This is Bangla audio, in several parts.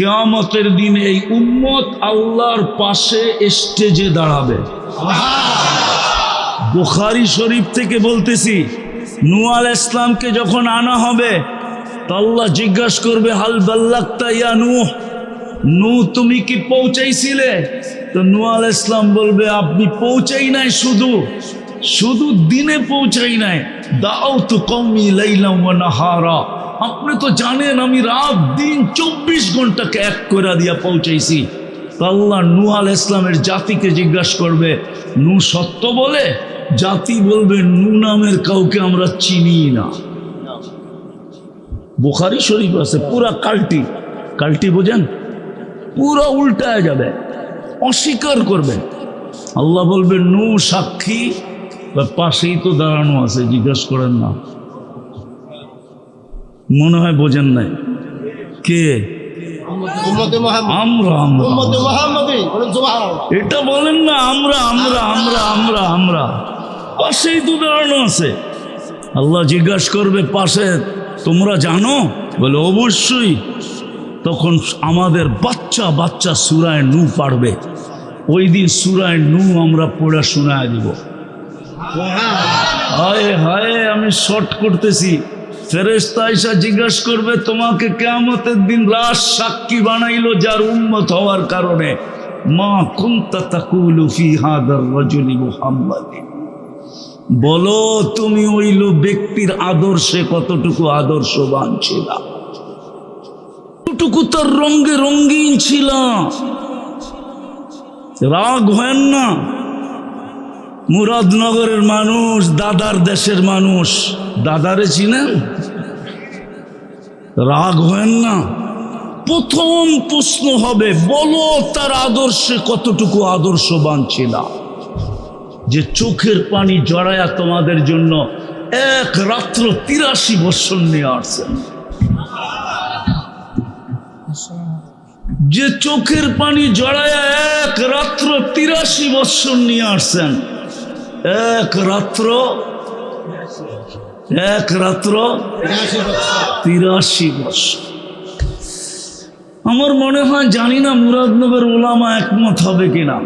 কিয়ামতের দিন এই উম্মত আল্লাহর পাশে স্টেজে দাঁড়াবে। বুখারী শরীফ থেকে বলতেছি, নূহ আলাইহিস সালামকে যখন আনা হবে তো আল্লাহ জিজ্ঞাসা করবে, হাল বাল্লাগতা ইয়া নূহ, নূহ তুমি কি পৌঁছাইছিলে? তো নূহ আলাইহিস সালাম বলবে, আপনি পৌঁছাই নাই, শুধু দিনে পৌঁছাই নাই, দাউতু কওমি লাইলাম ওয়া নাহারা, আপনি তো জানেন আমি রাত দিন 24 ঘন্টাকে এক করে দিয়া পৌঁছাইছি। তো আল্লাহ নূহ আলাইহিস সালামের জাতিকে জিজ্ঞাসা করবে, নূহ সত্য বলে? জাতি বলবে, নূহ নামের কাউকে আমরা চিনি না। বুখারী শরীফ আছে। পুরা কাল্টি বোঝেন, পুরা উল্টায় যাবে, অস্বীকার করবে। আল্লাহ বলবে, নূহ সাক্ষী, পাশেই তো দাঁড়ানো আছে, জিজ্ঞাসা করেন না। মনে হয় বোঝেন নাই। কে? আমরা এটা বলেন না, আমরা পাশেই তো দাঁড়ানো আছে। আল্লাহ জিজ্ঞাসা করবে, পাশে তোমরা জানো? বলে অবশ্যই। তখন আমাদের বাচ্চা সূরায়ে নূহ পারবে। ওই দিন সূরায়ে নূহ আমরা পড়া শোনায় দিব। হায় আমি শর্ট করতেছি। ফেরেশতা আয়েশা জিজ্ঞাসা করবে, তোমাকে কিয়ামতের দিন রাস সাক্ষী বানাইলো যার উম্মত হওয়ার কারণে, মা কুনতা তাকুলু ফি হাদার রাজুলি মুহাম্মাদিন, বলো তুমি ওই ব্যক্তির আদর্শে কতটুকু আদর্শবান ছিল, কতটুকু তার রঙে রঙিন ছিল। রাগ হয় না। মুরাদনগরের মানুষ, দাদার দেশের মানুষ, দাদারে চিনেন? রাগ হয় না। প্রথম প্রশ্ন হবে, বলো তার আদর্শে কতটুকু আদর্শবান ছিল, যে চোখের পানি জড়ায়া তোমাদের জন্য এক রাত্র 83 বৎসর নিয়ে আসছেন, যে চোখের পানি জড়ায়া এক রাত্র 83 বৎসর নিয়ে আসছেন, এক রাত্র 83 বৎসর। আমার মনে হয়, জানি না মুরাদনগর উলামা একমত হবে কিনা।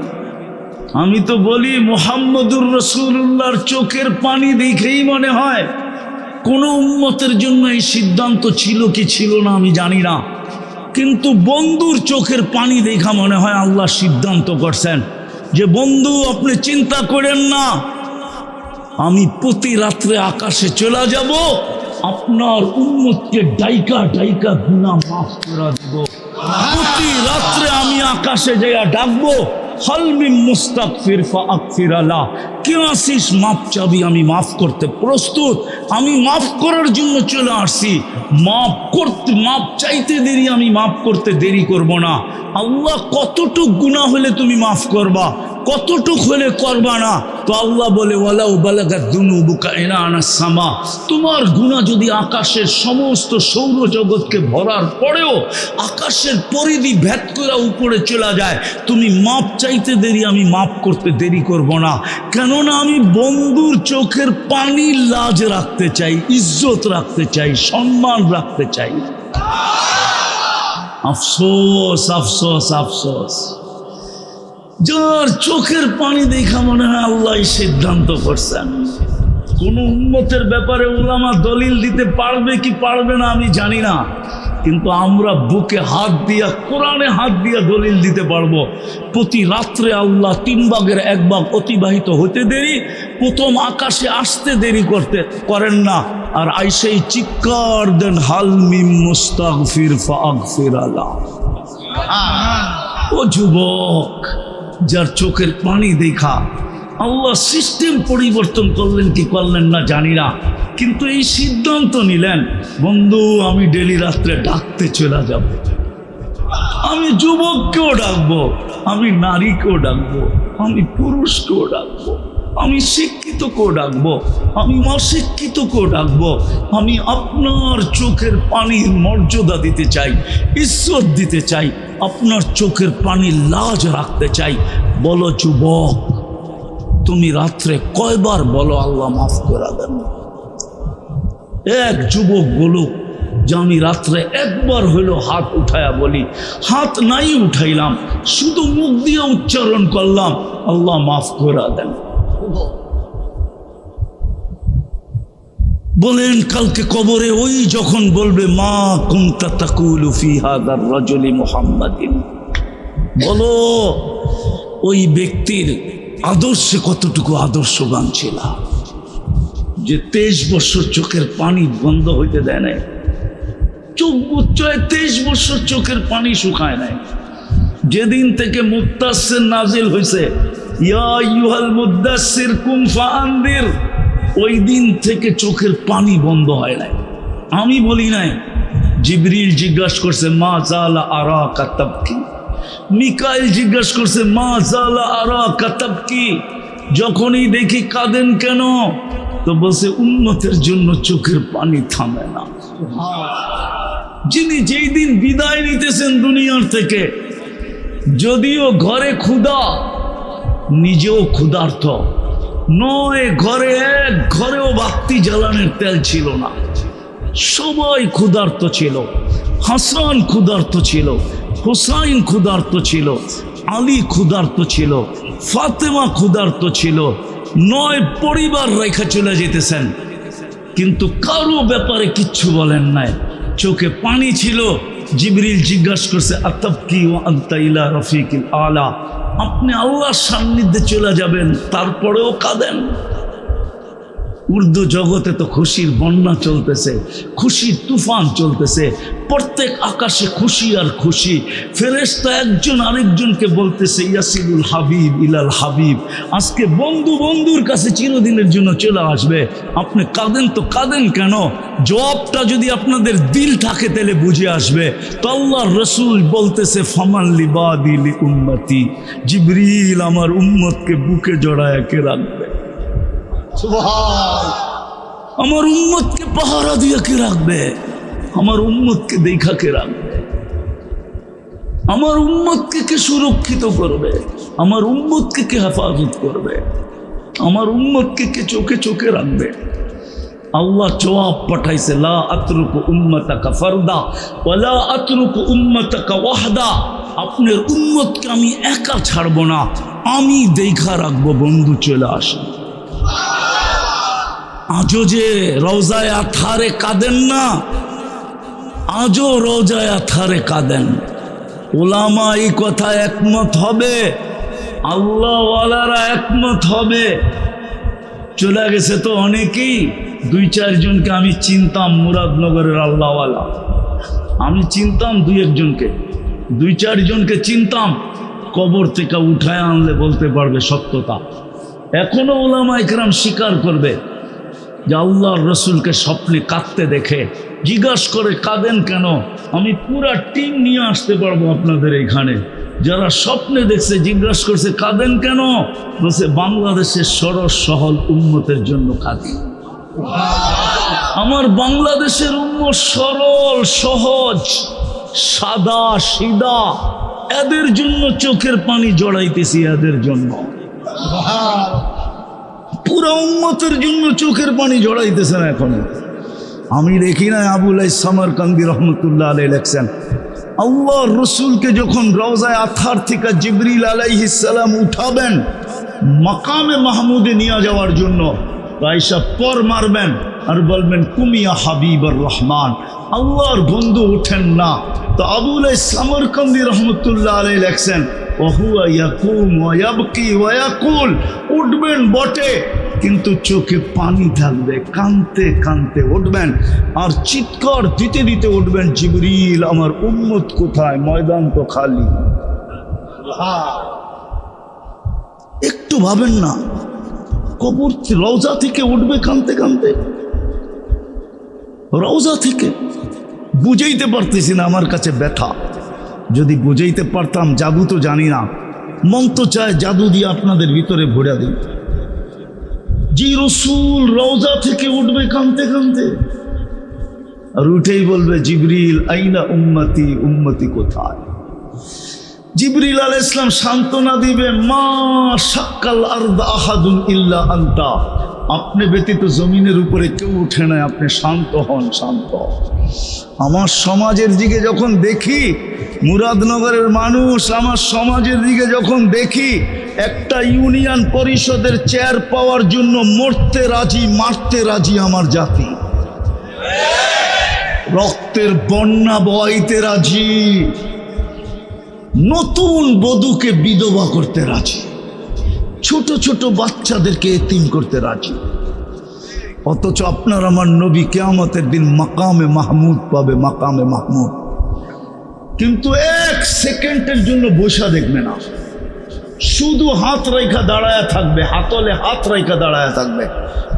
আমি তো বলি, মুহাম্মদুর রাসূলুল্লাহর চোখের পানি দেখেই মনে হয় কোন উম্মতের জন্য এই সিদ্ধান্ত ছিল কি ছিল না আমি জানি না, কিন্তু বন্ধুর চোখের পানি দেখা মনে হয় আল্লাহ সিদ্ধান্ত করছেন যে, বন্ধু আপনি চিন্তা করেন না, আমি প্রতি রাত্রে আকাশে চলে যাব, আপনার উম্মতকে ডাইকা গুনাহ মাফ করে দেব। প্রতি রাত্রে আমি আকাশে যাইয়া ডাকবো, হালমি মুস্তাগফির ফাগফির আলা, কে আসিস মাফ চাবি, আমি মাফ করতে প্রস্তুত, আমি মাফ করার জন্য চলে আসছি। মাফ চাইতে দেরি, আমি মাফ করতে দেরি করব না। আল্লাহ কতটুক গুনাহ হলে তুমি মাফ করবা, কতটুক হলে করবা না। তো আল্লাহ বলে, ওয়ালাউ বালাগাত যুনুবুকা ইনানাস সামা, তোমার গুনাহ যদি আকাশের সমস্ত সৌরজগৎকে ভরার পরেও আকাশের পরিধি ভেদ করে উপরে চলে যায়, তুমি মাপ চাইতে দেরি, আমি মাফ করতে দেরি করব না। কেননা আমি বন্ধুর চোখের পানি লাজ রাখতে চাই, ইজ্জত রাখতে চাই, সম্মান রাখতে চাই। আফসোস আফসোস আফসোস, যার চোখের পানি দেখা মনে হয় আল্লাহ সিদ্ধান্ত করছেন। কোন উম্মতের ব্যাপারে উলামা দলিল দিতে পারবে কি পারবে না আমি জানি না, কিন্তু আমরা বুকে হাত দিয়া, কোরআনে হাত দিয়া দলিল দিতে পারবো। প্রতি রাত্রে আল্লাহ 3 ভাগের 1 ভাগ অতিবাহিত হতে দেরি, প্রথম আকাশে আসতে দেরি করেন না, আর আইসেই চিৎকার দেন, হাল মিম মুস্তাগফির ফাগফির আলা। ও যুবক, যার চোখের পানি দেখা আল্লাহ সিস্টেম পরিবর্তন করলেন কি করলেন না জানি না, কিন্তু এই সিদ্ধান্ত নিলেন, বন্ধু আমি ডেলি রাত্রে ডাকতে চলে যাব। আমি যুবককেও ডাকবো, আমি নারীকেও ডাকবো, আমি পুরুষকেও ডাকবো, আমি শিক্ষিতকেও ডাকবো, আমি অশিক্ষিতকেও ডাকবো। আমি আপনার চোখের পানির মর্যাদা দিতে চাই, ইজ্জত দিতে চাই, আপনার চোখের পানির লাজ রাখতে চাই। বলো যুবক, তুমি রাত্রে কয়বার বলো আল্লাহ মাফ করে দেন? এক যুবক বলুক, যে আমি রাত্রে একবার হইলো হাত উঠায়া বলি, হাত নাই উঠাইলাম, শুধু মুখ দিয়ে উচ্চারণ করলাম, আল্লাহ মাফ করে দেন। বলেন কালকে কবরে ওই যখন বলবে মা কুনতা তাকুলু ফি হাদার রাজুলি মুহাম্মাদিন, বলো ওই ব্যক্তির আদর্শে কতটুকু আদর্শবান ছিল, যে 23 বছর চোখের পানি বন্ধ হইতে দেয় নাই, চোখ বুচ্চয় 23 বছর চোখের পানি শুকায় নাই। যেদিন থেকে মুত্তাসির নাজিল হয়েছে, ইয়া আইয়ুহাল মুদ্দাসসির কুম ফাআনদির, ওই দিন থেকে চোখের পানি বন্ধ হয় নাই। আমি বলি নাই, জিবরিল জিজ্ঞাসা করছে মা জালা আরাকা তাবকি, মিকাইল জিজ্ঞাসা করছে মা জালা আরাকা তাবকি, যখনই দেখি কাঁদেন কেন, তো বলছে উম্মতের জন্য চোখের পানি থামে না। যিনি যেই দিন বিদায় নিতেছেন দুনিয়ার থেকে, যদিও ঘরে ক্ষুধা, নিজেও ক্ষুধার্ত নয়, ঘরে এক ঘরেও বাতি জ্বালানোর তেল ছিল না, সবাই ক্ষুধার্ত ছিল। হাসান ক্ষুধার্ত ছিল, হুসাইন ক্ষুধার্ত ছিল, আলী ক্ষুধার্ত ছিল, ফাতেমা ক্ষুধার্ত ছিল, 9 পরিবার রেখা চলে যেতেছেন, কিন্তু কারো ব্যাপারে কিচ্ছু বলেন নাই, চোখে পানি ছিল। জিবরিল জিজ্ঞাসা করছে আতাবকি ওয়া আনতা ইলা রফিকিল আলা, আপনি আল্লাহর সান্নিধ্যে চলে যাবেন তারপরেও কাঁদেন। উর্দু জগতে তো খুশির বন্যা চলতেছে, খুশির তুফান চলতেছে, প্রত্যেক আকাশে খুশি আর খুশি। ফেরেশতা একজন আরেকজনকে বলতেছে ইয়াসিলুল হাবিব ইলাল হাবিব, আজকে বন্ধু বন্ধুর কাছে চিরদিনের জন্য চলে আসবে, আপনি কাঁদেন তো কাঁদেন কেন? জবাবটা যদি আপনাদের দিল থাকে তাহলে বুঝে আসবে। তো আল্লাহর রসুল বলতেছে ফামান লিবাদি লি উম্মতি, জিবরিল আমার উম্মতকে বুকে জড়ায় কে রাখবে, আমার উম্মতকে পাহারা দিয়ে কে রাখবে, আমার উম্মতকে দেখা কে রাখবে, আমার উম্মতকে কে সুরক্ষিত করবে, আমার উম্মতকে কে হেফাজত করবে, আমার উম্মতকে কে চোখে চোখে রাখবে। আল্লাহ জবাব পাঠাইছে লা আতরুকু উম্মতাকা ফারদা ওয়ালা আতরুকু উম্মতাকা ওয়াহদা, আপনার উম্মতকে আমি একা ছাড়বো না, আমি দেখা রাখবো, বন্ধু চলে আসেন। আজও যে রওজায়ে আতহারে কাঁদেন না, আজও রওজায়ে আতহারে কাঁদেন। উলামা এই কথা একমত হবে, আল্লাহওয়ালারা একমত হবে। চলে গেছে তো অনেকেই, 2-4 জনকে আমি চিনতাম মুরাদনগরের আল্লাহওয়ালা, আমি চিনতাম 2-1 জনকে, 2-4 জনকে চিনতাম, কবর থেকে উঠায় আনলে বলতে পারবে সত্যতা। এখনো উলামা ইকরাম স্বীকার করবে যে আল্লাহর রসুলকে স্বপ্নে কাঁদতে দেখে, জিজ্ঞাসা করে কাঁদেন কেন, আমি পুরা টিম নিয়ে আসতে পারবো আপনাদের এইখানে, যারা স্বপ্নে দেখছে জিজ্ঞাসা করছে কাঁদেন কেন, বলছে বাংলাদেশের সরস সহল উম্মতের জন্য কাঁদি। আমার বাংলাদেশের উম্মত সরল সহজ সাদা সিধা, এদের জন্য চোখের পানি জড়াইতেছি, এদের জন্য, পুরো উম্মতের জন্য চোখের পানি জড়াইতেছেন। এখনো আমি দেখি না আবুল সামারকান্দি রহমতুল্লাহ আলাইহি লেখছেন, আল্লাহর রসুলকে যখন রওজায়ে আতহার থেকে জিবরিল আলাইহিস সালাম উঠাবেন মাকামে মাহমুদে নিয়ে যাওয়ার জন্য, আয়েশা পর মারবেন আর বলবেন কুমিয়া হাবিবুর রহমান, আল্লাহর বন্ধু ওঠেন না। তো আবুল সামারকান্দি রহমতুল্লাহ আলাইহি লেখছেন ওহুয়া ইয়াকুম ওয়া ইয়াবকি ওয়া ইয়াকুল, উঠবেন বটে কিন্তু চোখে পানি থাকবে, কাঁদতে কাঁদতে উঠবেন আর চিৎকার দিতে দিতে উঠবেন, জিবরিল আমার উম্মত কোথায়, ময়দান তো খালি। একটু ভাবেন না, কবর রওজা থেকে উঠবে কাঁদতে কাঁদতে, রওজা থেকে। বুঝাইতে পারতেছি না, আমার কাছে ব্যথা। যদি বুঝাইতে পারতাম, জাদু তো জানি না, মন তো চায় জাদু দিয়ে আপনাদের ভিতরে ভরে দিই। যে রসুল রওজা থেকে উঠবে কাঁদতে কাঁদতে, আর উঠেই বলবে জিবরিল আইনা উম্মতি, উম্মতি কোথায়। জিবরিল আলাইহিস সালাম সান্ত্বনা দিবে, মা শাক্কাল আরদ আহাদুন ইল্লা আনতা, আপনি ব্যতীত জমিনের উপরে কেউ উঠে নাই, আপনি শান্ত হন, শান্ত। আমার সমাজের দিকে যখন দেখি, মুরাদনগরের মানুষ, আমার সমাজের দিকে যখন দেখি, একটা ইউনিয়ন পরিষদের চেয়ার পাওয়ার জন্য মরতে রাজি, মারতে রাজি আমার জাতি, রক্তের বন্যা বইতে রাজি, নতুন বধূকে বিধবা করতে রাজি, ছোট ছোট বাচ্চাদেরকে এতিম করতে রাজি। অথচ আপনার আমার নবী কিয়ামতের দিন মাকামে মাহমুদ পাবে, মাকামে মাহমুদ। কিন্তু এক সেকেন্ডের জন্য বসা দেখবে না, শুধু হাত রেখা দাঁড়ায় থাকবে, হাতলে হাত রেখা দাঁড়ায় থাকবে।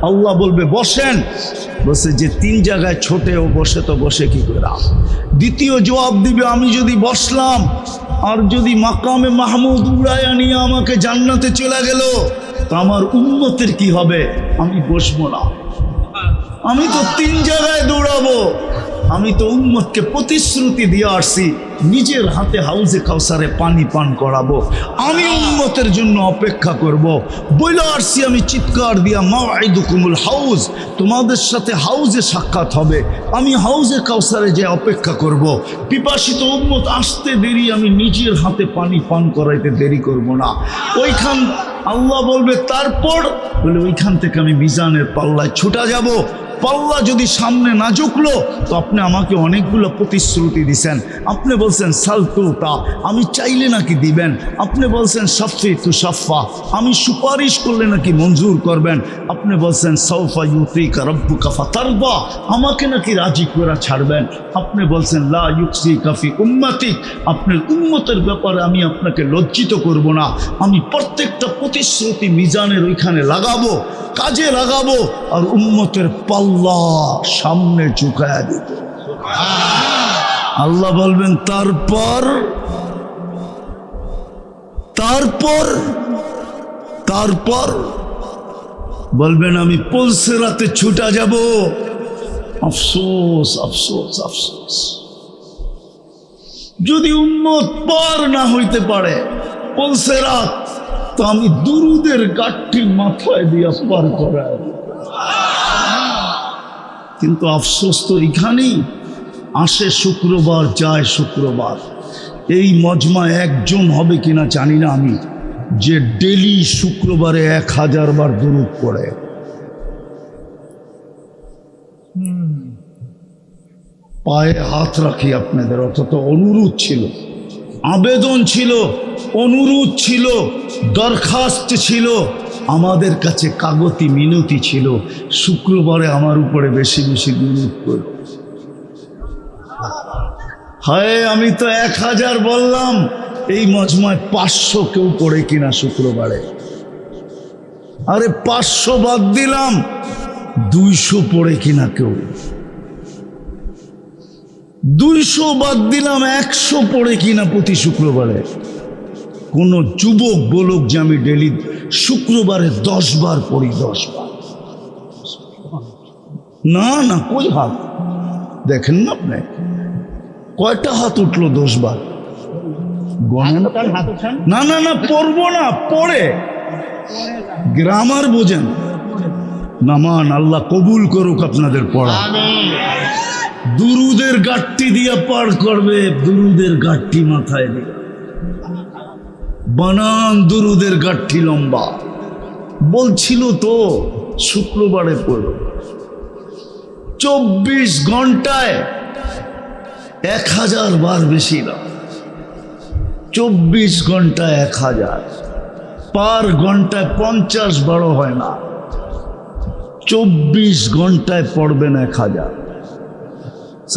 আল্লাহ বলবে বসেন, বসে যে 3 জায়গায় ছোটে ও বসে, তো বসে কি করে? দ্বিতীয় জবাব দিবে, আমি যদি বসলাম আর যদি মাকামে মাহমুদ উড়াইয়া নিয়ে আমাকে জান্নাতে চলে গেল, তো আমার উম্মতের কি হবে? আমি বসবো না, আমি তো 3 জায়গায় দৌড়াবো। আমি তো উম্মতকে প্রতিশ্রুতি দিয়ে আসছি, নিজের হাতে হাউজে কাউসারে পানি পান করাবো, আমি উম্মতের জন্য অপেক্ষা করব। বলে আসছি আমি চিৎকার দিয়া, মাওয়াইদুকুমুল হাউজ, তোমাদের সাথে হাউজে সাক্ষাৎ হবে, আমি হাউজে কাউসারে যে অপেক্ষা করব। পিপাসিত উম্মত আসতে দেরি, আমি নিজের হাতে পানি পান করাইতে দেরি করব না। ওইখান আল্লাহ বলবে তারপর, বলে ওইখান থেকে আমি মিজানের পাল্লায় ছুটা যাব। পাল্লা যদি সামনে না ঝুঁকলো, তো আপনি আমাকে অনেকগুলো প্রতিশ্রুতি দিছেন। আপনি বলছেন সালতু তা, আমি চাইলে নাকি দিবেন। আপনি বলছেন সাফি তু সাফা, আমি সুপারিশ করলে নাকি মঞ্জুর করবেন। আপনি বলছেন সৌফা ইউতিকা রব্বুকা ফাতারদা, আমাকে নাকি রাজি করে ছাড়বেন। আপনি বলছেন লা ইউকসিকা ফি উম্মতিক, আপনার উম্মতের ব্যাপারে আমি আপনাকে লজ্জিত করব না। আমি প্রত্যেকটা প্রতিশ্রুতি মিজানের ওইখানে লাগাবো, কাজে লাগাবো, আর উম্মতের পাল্লা সামনে ঝুঁকায়া দিব। আল্লাহ বলবেন তারপর তারপর তারপর বলবেন আমি পুলসিরাতে ছুটা যাব। আফসোস আফসোস আফসোস, যদি উম্মত পার না হইতে পারে পুলসিরাত, তো আমি দুরুদের গাঠটি মাথায় দিয়া পার করাই। কিন্তু আফসোস তো এখানেই, আসে শুক্রবার, যায় শুক্রবার। এই মজমা একজন হবে কিনা জানি না আমি, যে ডেলি শুক্রবারে 1000 বার দুরুদ পড়ে। পায়ে হাত রাখি আপনাদের, অথচ অনুরোধ ছিল, আবেদন ছিল, অনুরোধ ছিল, দরখাস্ত ছিল, আমাদের কাছে কাগতি মিনতি ছিল, শুক্রবারে আমার উপরে বেশি বেশি দুরূদ করো। হায়, আমি তো 1000 বললাম, এই মজমায় 500 কেউ পড়ে কিনা শুক্রবারে? আরে 500 বাদ দিলাম, 200 পড়ে কিনা কেউ? 200 বাদ দিলাম, 100 পড়ে কিনা প্রতি শুক্রবারে? কোন যুবক বলুক যে আমি ডেলি শুক্রবারে 10 বার পড়ি, 10 বার। না না, কই হাত দেখেন না আপনি? কয়টা হাত উঠলো 10 বার? না না না, পড়বো না, পড়ে গ্রামার বোঝেন। নামান, আল্লাহ কবুল করুক আপনাদের পড়া। দুরুদের গাঠটি দিয়া পার করবে, দুরুদের গাঠটি মাথায় দিয়ে বানান, দুরুদের গাঠটি লম্বা। বলছিল তো শুক্রবারে পড়ো, 24 ঘন্টায় 1000 বার বেশি না, 24 ঘন্টায় 1000, পার ঘন্টায় 50 বারো হয় না, 24 ঘন্টায় পড়বেন 1000।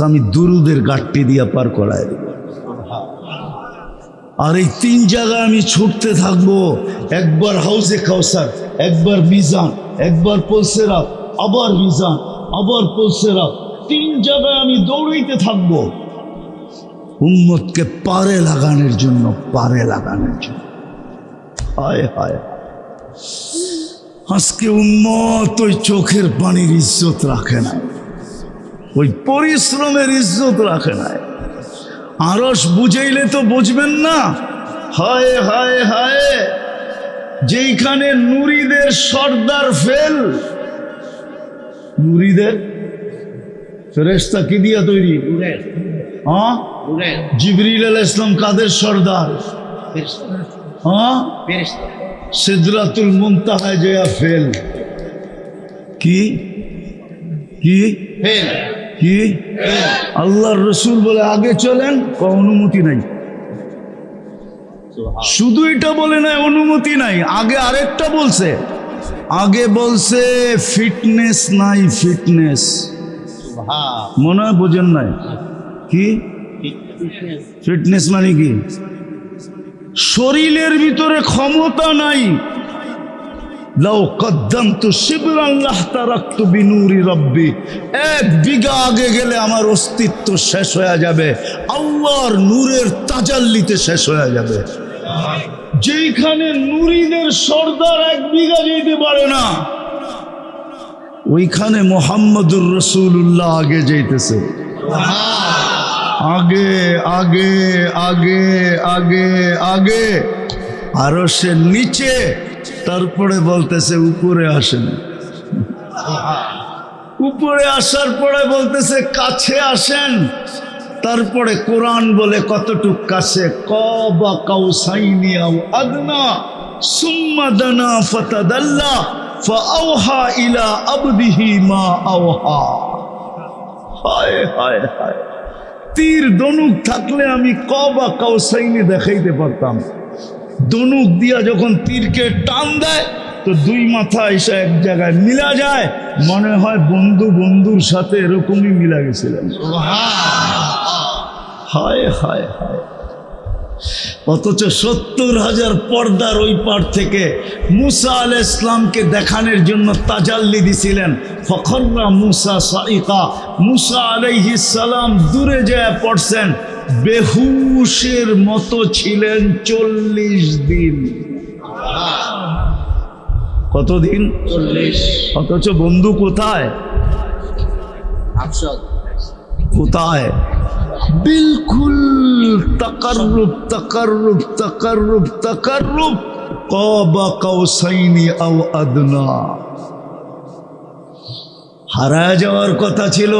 আমি দুরুদের গাঠটি দিয়া পার করাই দেব। আর এই 3 জায়গায় আমি ছুটতে থাকবো, একবার হাউজে কাউসার, একবার মিজান, একবার পুলসিরাত, আবার মিজান, আবার পুলসিরাত। 3 জায়গায় আমি দৌড়াইতে থাকবো উম্মতকে পারে লাগানোর জন্য, পারে লাগানোর জন্য। হায় হায়, আজকে উম্মত ওই চোখের পানির ইজ্জত রাখে না, ওই পরিশ্রমের ইজ্জত রাখে না। আরশ বুঝাইলে তো বুঝবেন না। হায় হায় হায়, যেইখানে নুরিদের সর্দার ফেল, মুরিদের ফেরেশতা কি দিয়া তৈরি? হ্যাঁ, জিবরিল আলাইহিস সালাম কাদের সর্দার? হ্যাঁ, সিদরাতুল মুনতাহায় যেয়া ফেল। কি কি কি? আল্লাহর রসুল বলে আগে চলেন, অনুমতি নাই। শুধু এটা বলে নাই অনুমতি নাই, আগে আরেকটা বলছে। আগে বলছে ফিটনেস নাই, ফিটনেস। মনে হয় বোঝেন নাই কি ফিটনেস মানে কি? শরীরের ভিতরে ক্ষমতা নাই। লাউ কদ্দামতু শিবরান লাহতারাকতু বিনূরি রাব্বি, 1 বিঘা আগে গেলে আমার অস্তিত্ব শেষ হয়ে যাবে, আল্লাহর নূরের তাজাল্লিতে শেষ হয়ে যাবে। যেখানে নূরীদের সর্দার 1 বিঘা যেতে পারে না, ওইখানে মুহাম্মদুর রাসূলুল্লাহ আগে যাইতেছে। আগে আগে আগে আগে আগে, আরো সে নিচে, তারপরে বলতেছে উপরে আসেন। উপরে আসার পরে বলতেছে কাছে আসেন। তারপরে কোরআন বলে কতটুক কাছে, কাবা কাউসাইনি আও আদনা সুম্মা দানা ফাতাদাল্লা ফাআওহা ইলা আবদিহি মা আওহা। হায় হায় হায়, তীর ধনুক থাকলে আমি কাবা কাউসাইনি দেখাইতে পারতাম। ধনুক দিয়া যখন তীরকে টান দেয় তো 2 মাথা এসে এক জায়গায় মিলা যায়, মনে হয় বন্ধু বন্ধুর সাথে এরকমই মিলা গেছিলেন। হায় হায় হায়। অথচ 70,000 পর্দার ওই পার থেকে মুসা আলাইহিস সালামকে দেখানোর জন্য তাজাল্লি দিছিলেন। ফখররা মুসা সাইকা, মুসা আলাইহিস সালাম দূরে যায় পড়ছেন, বেহুশের মতো ছিলেন 40 দিন। কতদিন? 40। অথচ বন্ধু কোথায়? কোথায়? বিলকুল তাকাররুব তাকাররুব তাকাররুব তাকাররুব, কাবা কাউসাইনি আও আদনা। হারায় যাওয়ার কথা ছিল,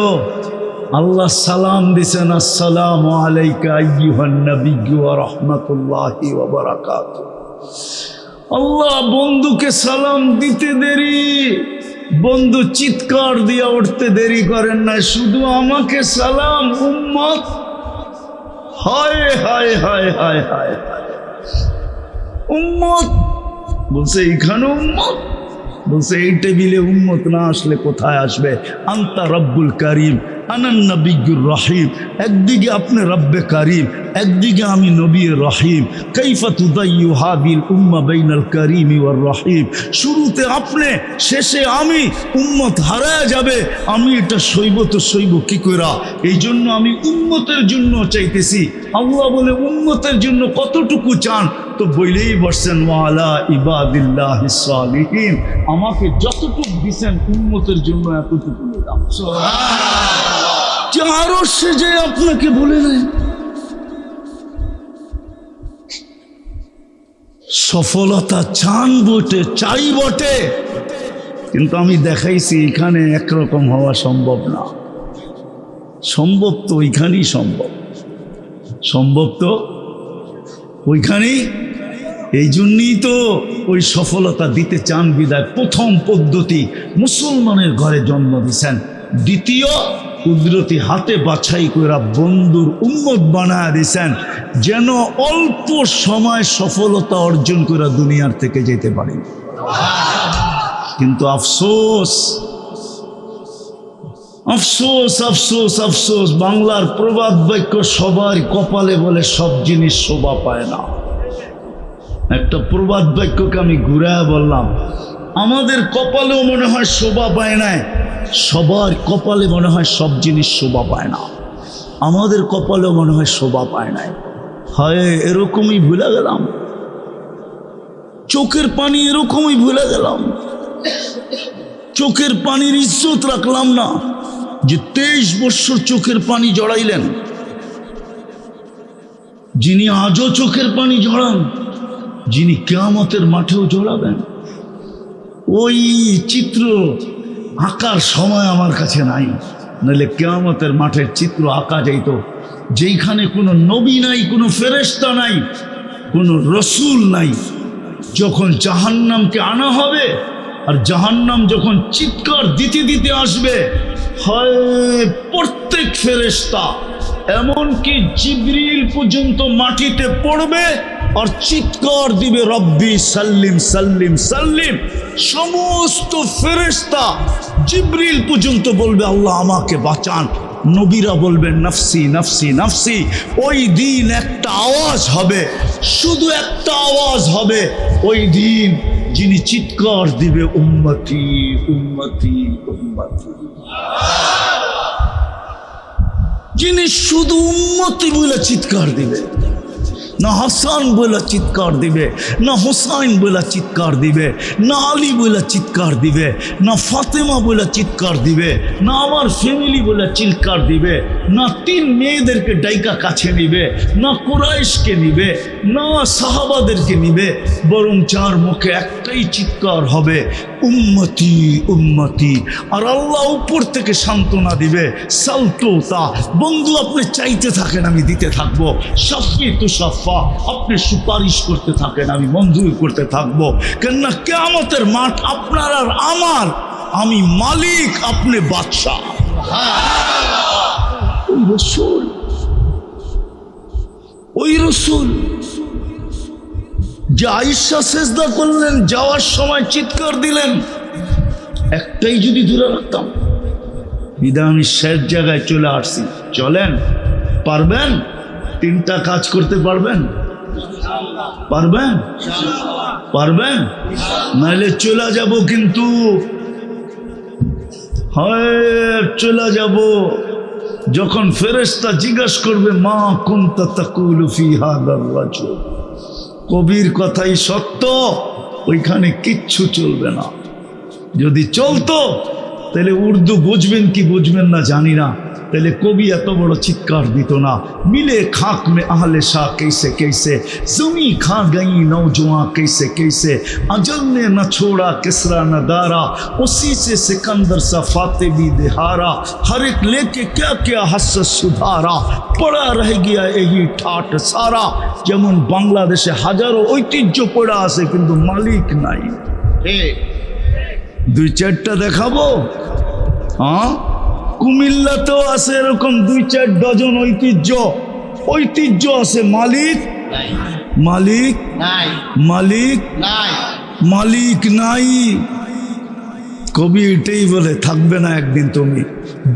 আল্লাহ সালাম দিছেন, আসসালামু আলাইকা আইয়ুহান নাবিয়্যু ওয়া রাহমাতুল্লাহি ওয়া বারাকাতুহু। আল্লাহ বন্ধুকে সালাম দিতে দেরি, বন্ধু চিৎকার দিয়া উঠতে দেরি করেন না, শুধু আমাকে সালাম উম্মত। হায় হায় হায় হায় হায়, উম্মত বলছে এইখানে উম্মত, বলছে এই টেবিলে উম্মত না আসলে কোথায় আসবে? আনতা রব্বুল করিম আনান নবিয়্যুর রহিম। একদিকে আপনি রব্বে করিম, একদিকে আমি নবী রহিম। কাইফা তুদাইয়ু হাদিল উম্মা বাইনাল করিম ওয়ার রহিম। শুরুতে আপনি, শেষে আমি, উম্মত হারায় যাবে, আমি এটা সইব তো সইব কি কইরা? এই জন্য আমি উম্মতের জন্য চাইতেছি। আল্লাহ বলে উম্মতের জন্য কতটুকু চান? তো বইলেই বসছেন ওয়ালা ইবাদিল্লাহিস সালিহিন, আমাকে যতটুকু দিছেন উম্মতের জন্য এতটুকু দিলাম। যে আরো সে যে আপনাকে বলে নেয় সফলতা চান বটে, চাই বটে, কিন্তু আমি দেখাইছি এখানে একরকম হওয়া সম্ভব না। সম্ভব তো ওইখানেই সম্ভব, সম্ভব তো ওইখানেই। এই জন্যই তো ওই সফলতা দিতে চান বিদায় প্রথম পদ্ধতি মুসলমানের ঘরে জন্ম দিছেন, দ্বিতীয় কুদরতি হাতে বাছাই করে বন্ধুর উম্মত বানায় দিছেন, যেন অল্প সময় সফলতা অর্জন করে দুনিয়ার থেকে যেতে পারি। কিন্তু আফসোস আফসোস আফসোস আফসোস, বাংলার প্রবাদ বাক্য সবার কপালে বলে সব জিনিস শোভা পায় না। একটা প্রবাদ বাক্যকে আমি ঘুরায় বললাম, আমাদের কপালেও মনে হয় শোভা পায় না, সবার কপালে মনে হয় সব জিনিস শোভা পায় না, আমাদের কপালেও মনে হয় শোভা পায় না। হয় এরকমই ভুলে গেলাম, চোখের পানি এরকমই ভুলে গেলাম, চোখের পানির ইজ্জত রাখলাম না। যে 23 বছর চোখের পানি জড়াইলেন, যিনি আজও চোখের পানি জড়ান, যিনি কিয়ামতের মাঠেও জড়াবেন, ওই চিত্র আঁকার সময় আমার কাছে নাই, নাহলে কিয়ামতের মাঠের চিত্র আঁকা যাইত, যেইখানে কোনো নবী নাই, কোনো ফেরেশতা নাই, কোনো রসুল নাই। যখন জাহান্নামকে আনা হবে, আর জাহান্নাম যখন চিৎকার দিতে দিতে আসবে, হয় প্রত্যেক ফেরেশতা এমনকি জিবরিল পর্যন্ত মাটিতে পড়বে আর চিৎকার দিবে, রব্বি সাল্লিম সাল্লিম সাল্লিম। সমস্ত ফেরেশতা জিবরিল পর্যন্ত বলবে, আল্লাহ আমাকে বাঁচান। নবীরা বলবেন নফসি নফসি নফসি। ওই দিন একটা আওয়াজ হবে, শুধু একটা আওয়াজ হবে ওই দিন, যিনি চিৎকার দিবে, উম্মতি উম্মতি উম্মতি। যিনি শুধু উম্মতি বলে চিৎকার দিবে, না হাসান বলে চিৎকার দিবে, না হুসাইন বলে চিৎকার দিবে, না আলী বলে চিৎকার দিবে, না ফাতেমা বলে চিৎকার দিবে, না আমার ফ্যামিলি বলে চিৎকার দিবে, না 3 মেয়েদেরকে ডাইকা কাছে নিবে, না কুরাইশকে নিবে, না সাহাবাদেরকে নিবে, বরং 4 মুখে একটাই চিৎকার হবে, উম্মতি উম্মতি। আর আল্লাহ উপর থেকে সান্ত্বনা দিবে, সালতোতা, বন্ধু আপনি চাইতে থাকেন আমি দিতে থাকবো, সাফি তু সাফা, আপনি সুপারিশ করতে থাকেন আমি মঞ্জুর করতে থাকবো। কেননা কিয়ামতের মাঠ আপনার আর আমার, আমি মালিক, আপনি বাদশা। ওই রসুল, ওই রসুল যে আয়েশা সেজদা করলেন, যাওয়ার সময় চিৎকার দিলেন, একটাই যদি দূরে রাখতাম, বিদা আমি শেষ জায়গায় চলে আসছি। চলেন, পারবেন? 3টা কাজ করতে পারবেন? পারবেন? পারবেন? নাহলে চলে যাব, কিন্তু হয় চলে যাব। যখন ফেরেশতা জিজ্ঞাসা করবে, মা কুনতা তাকুলু ফি হাদার রাজুল, কবির কথাই সত্য, ওইখানে কিচ্ছু চলবে না। যদি চলতো তাহলে উর্দু বুঝবেন কি বুঝবেন না জানি না, তাহলে কবি এত বড় চিৎকার দিত না, মিলে খাক মে আহলে শাহ कैसे कैसे, जमी खा गई नौजवान कैसे कैसे, अजल ने न छोड़ा किसरा न दारा, उसी से सिकंदर सा फाते भी दिहारा, हर एक लेके क्या क्या हसरत सुधारा, पड़ा रह गया यही ठाट सारा। যেমন বাংলাদেশে হাজারো ঐতিহ্য পড়া আছে, কিন্তু মালিক নাই। 2-4টা দেখাবো? হ্যাঁ, কুমিল্লাতেও আছে এরকম 2-4 ডজন ঐতিহ্য, ঐতিহ্য আছে, মালিক মালিক মালিক মালিক নাই। কবি এটাই বলে, থাকবে না একদিন তুমি।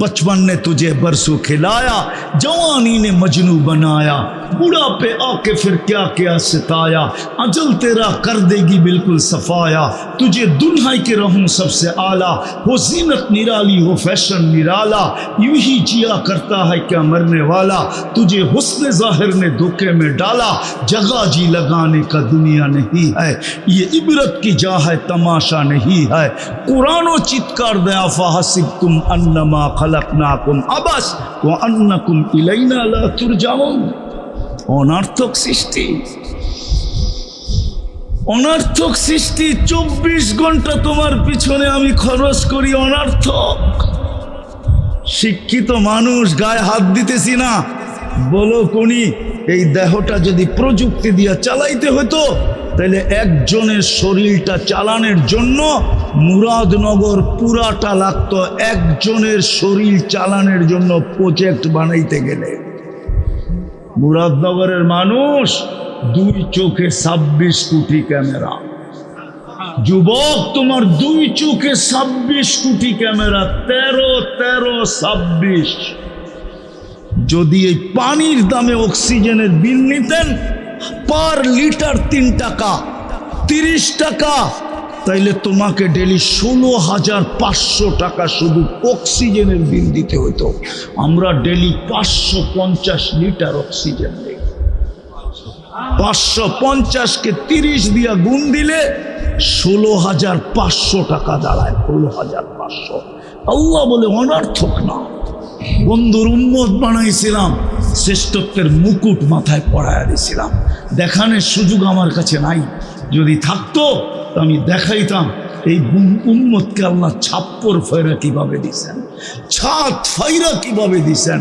बचपन ने तुझे बरसों खिलाया, जवानी ने मजनू बनाया, बुढ़ापे आके फिर क्या क्या सिताया, अजल तेरा कर देगी बिल्कुल सफाया, तुझे दुल्हन के रहूं सबसे आला, हो जीनत निराली हो फैशन निराला, यूं ही जिया करता है क्या मरने वाला, तुझे हुस्न जाहिर ने धोखे में डाला, जगह जी लगाने का दुनिया नहीं है, ये इबरत की जा है तमाशा नहीं है, कुरानो चित्कार दया फाहसिब तुम अन्नमा खलकनाकुम अबस व अन्नकुम इलैना ला तुरजाउन। অনর্থক সৃষ্টি, অনর্থক সৃষ্টি। 24 ঘন্টা তোমার পিছনে আমি খরচ করি, অনর্থক। শিক্ষিত মানুষ, গায়ে হাত দিতেছি না, বলো কোনি, এই দেহটা যদি প্রযুক্তি দিয়ে চালাইতে হতো, তাহলে একজনের শরীরটা চালানোর জন্য মুরাদনগর পুরাটা লাগতো, একজনের শরীর চালানোর জন্য প্রজেক্ট বানাইতে গেলে। মুরাদনগরের মানুষ 2 চোখে 26 কোটি ক্যামেরা। যুবক, তোমার 2 চোখে 26 কোটি ক্যামেরা, 13-26। যদি এই পানির দামে অক্সিজেনের বিল নিতেন পার লিটার 3 টাকা, 30 টাকা, তাইলে তোমাকে ডেলি 16,500 টাকা শুধু অক্সিজেনের বিল দিতে হতো। আমরা ডেলি 550 লিটার অক্সিজেন নেই। 550কে 30 দিয়া গুণ দিলে 16,500 টাকা দাঁড়ায়, 16,500। আল্লাহ বলে অনর্থক না। বন্ধুর উম্মত বানাইছিলাম, শ্রেষ্ঠত্বের মুকুট মাথায় পরাইয়া দিয়েছিলাম, দেখানোর সুযোগ আমার কাছে নাই। যদি থাকতো আমি দেখাইতাম, এই উম্মতকে আল্লাহ ছাপ্পর ফায়রা কিভাবে দিছেন, ছাদ ফায়রা কিভাবে দিছেন,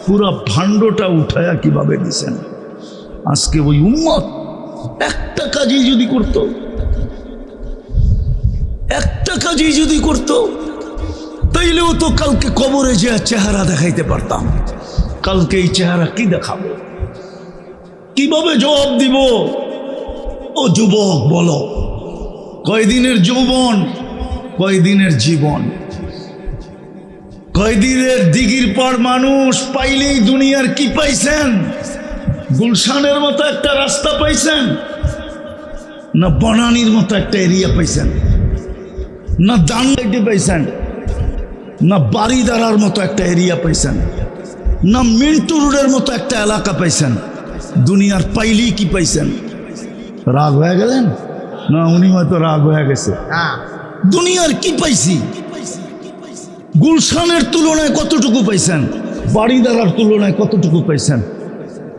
পুরা ভাণ্ডটা উঠায়া কিভাবে দিছেন। আজকে ওই উম্মত একটা কাজই যদি করত, একটা কাজই যদি করত, তাইলেও তো কালকে কবরে যে চেহারা দেখাইতে পারতাম। কালকে এই চেহারা কি দেখাবো, কিভাবে জবাব দিব? ও যুবক বলো, কয়দিনের যৌবন, কয়দিনের জীবন, কয়দিনের দিঘির পর মানুষ পাইলেই দুনিয়ার কি পাইছেন? গুলশানের মতো একটা রাস্তা পাইছেন, না বনানীর মতো একটা এরিয়া পাইছেন, না দানলাইটে পাইছেন, না বাড়িদারার মতো একটা এরিয়া পাইছেন, না মিন্টু রোডের মতো একটা এলাকা পাইছেন। দুনিয়ার পাইলেই কি পাইছেন? রাগ হয়ে গেলেন? না, উনি হয়তো রাগ হয়ে গেছে। দুনিয়ার কি পাইছি? গুলশানের তুলনায় কতটুকু পাইছেন? বাড়িদারার তুলনায় কতটুকু পাইছেন?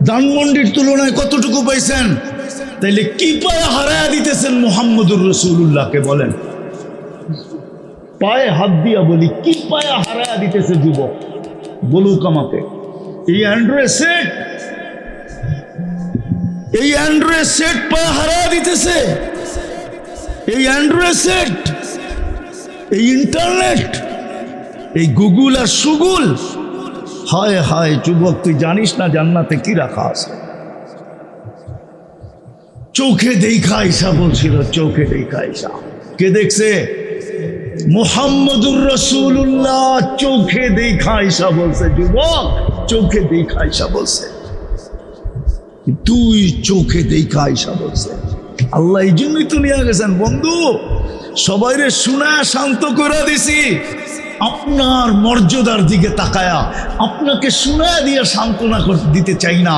ধানমন্ডির তুলনায় কতটুকু পাইছেন? তাইলে কি পায়ে হারায়া দিতেছেন মুহাম্মদুর রাসূলুল্লাহকে? বলেন, পায়ে হাত দিয়া বলি, কি পায়ে হারায়া দিতেছে যুবক? বলুক আমাকে। এই অ্যান্ড্রয়েড সেট, এই অ্যান্ড্রয়েড সেট পায়ে হারায়া দিতেছে। এই অ্যান্ড্রয়েড সেট, এই ইন্টারনেট, এই গুগল আর সুগুল। হায় হায় যুবক, তুই জানিস না জান্নাতে কি রাখা আছে? চোখে দেখা ঈসা বলছিল, চোখে দেখা ঈসা। কে দেখছে? মুহাম্মদুর রাসূলুল্লাহ চোখে দেখা ঈসা বলছে। যুবক, চোখে দেখা ঈসা বলছে, তুই চোখে দেখা ঈসা বলছে। আল্লাহ এই জন্যই তো নিয়ে গেছেন বন্ধু, সবাইরে শোনা শান্ত করে দিছি। আপনার মর্যাদার দিকে তাকায়া আপনাকে শোনায়া দিয়া সান্ত্বনা দিতে চাই না।